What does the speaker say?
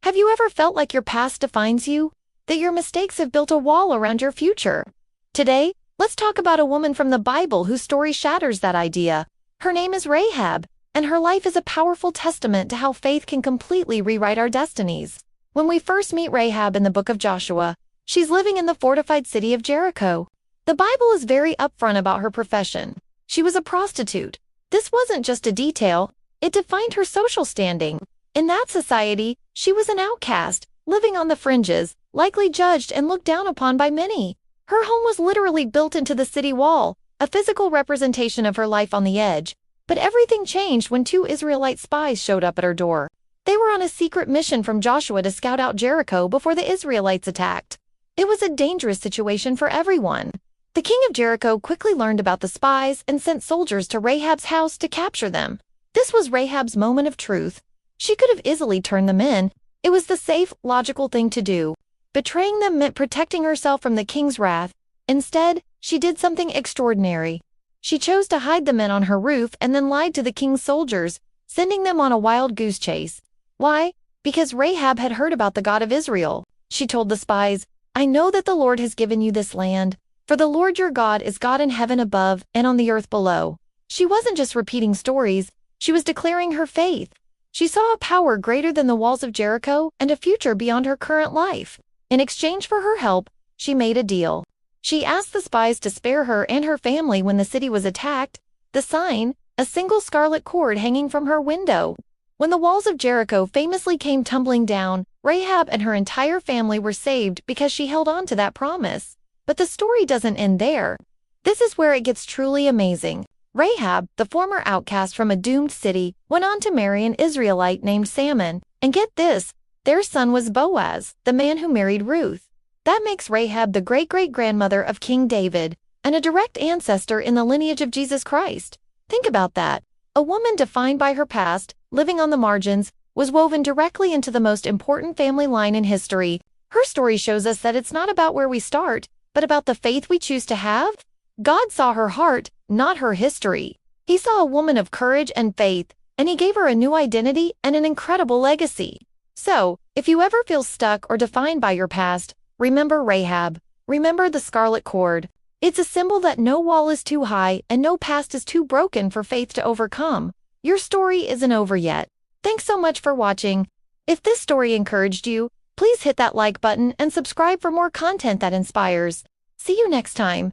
Have you ever felt like your past defines you? That your mistakes have built a wall around your future? Today, let's talk about a woman from the Bible whose story shatters that idea. Her name is Rahab, and her life is a powerful testament to how faith can completely rewrite our destinies. When we first meet Rahab in the book of Joshua, she's living in the fortified city of Jericho. The Bible is very upfront about her profession. She was a prostitute. This wasn't just a detail, it defined her social standing. In that society, she was an outcast, living on the fringes, likely judged and looked down upon by many. Her home was literally built into the city wall, a physical representation of her life on the edge. But everything changed when two Israelite spies showed up at her door. They were on a secret mission from Joshua to scout out Jericho before the Israelites attacked. It was a dangerous situation for everyone. The king of Jericho quickly learned about the spies and sent soldiers to Rahab's house to capture them. This was Rahab's moment of truth. She could have easily turned them in. It was the safe, logical thing to do. Betraying them meant protecting herself from the king's wrath. Instead, she did something extraordinary. She chose to hide the men on her roof and then lied to the king's soldiers, sending them on a wild goose chase. Why? Because Rahab had heard about the God of Israel. She told the spies, "I know that the Lord has given you this land, for the Lord your God is God in heaven above and on the earth below." She wasn't just repeating stories, she was declaring her faith. She saw a power greater than the walls of Jericho and a future beyond her current life. In exchange for her help, she made a deal. She asked the spies to spare her and her family when the city was attacked. The sign, a single scarlet cord hanging from her window. When the walls of Jericho famously came tumbling down, Rahab and her entire family were saved because she held on to that promise. But the story doesn't end there. This is where it gets truly amazing. Rahab, the former outcast from a doomed city, went on to marry an Israelite named Salmon, and get this, their son was Boaz, the man who married Ruth. That makes Rahab the great-great-grandmother of King David, and a direct ancestor in the lineage of Jesus Christ. Think about that. A woman defined by her past, living on the margins, was woven directly into the most important family line in history. Her story shows us that it's not about where we start, but about the faith we choose to have. God saw her heart, not her history. He saw a woman of courage and faith, and he gave her a new identity and an incredible legacy. So, if you ever feel stuck or defined by your past, remember Rahab. Remember the scarlet cord. It's a symbol that no wall is too high and no past is too broken for faith to overcome. Your story isn't over yet. Thanks so much for watching. If this story encouraged you, please hit that like button and subscribe for more content that inspires. See you next time.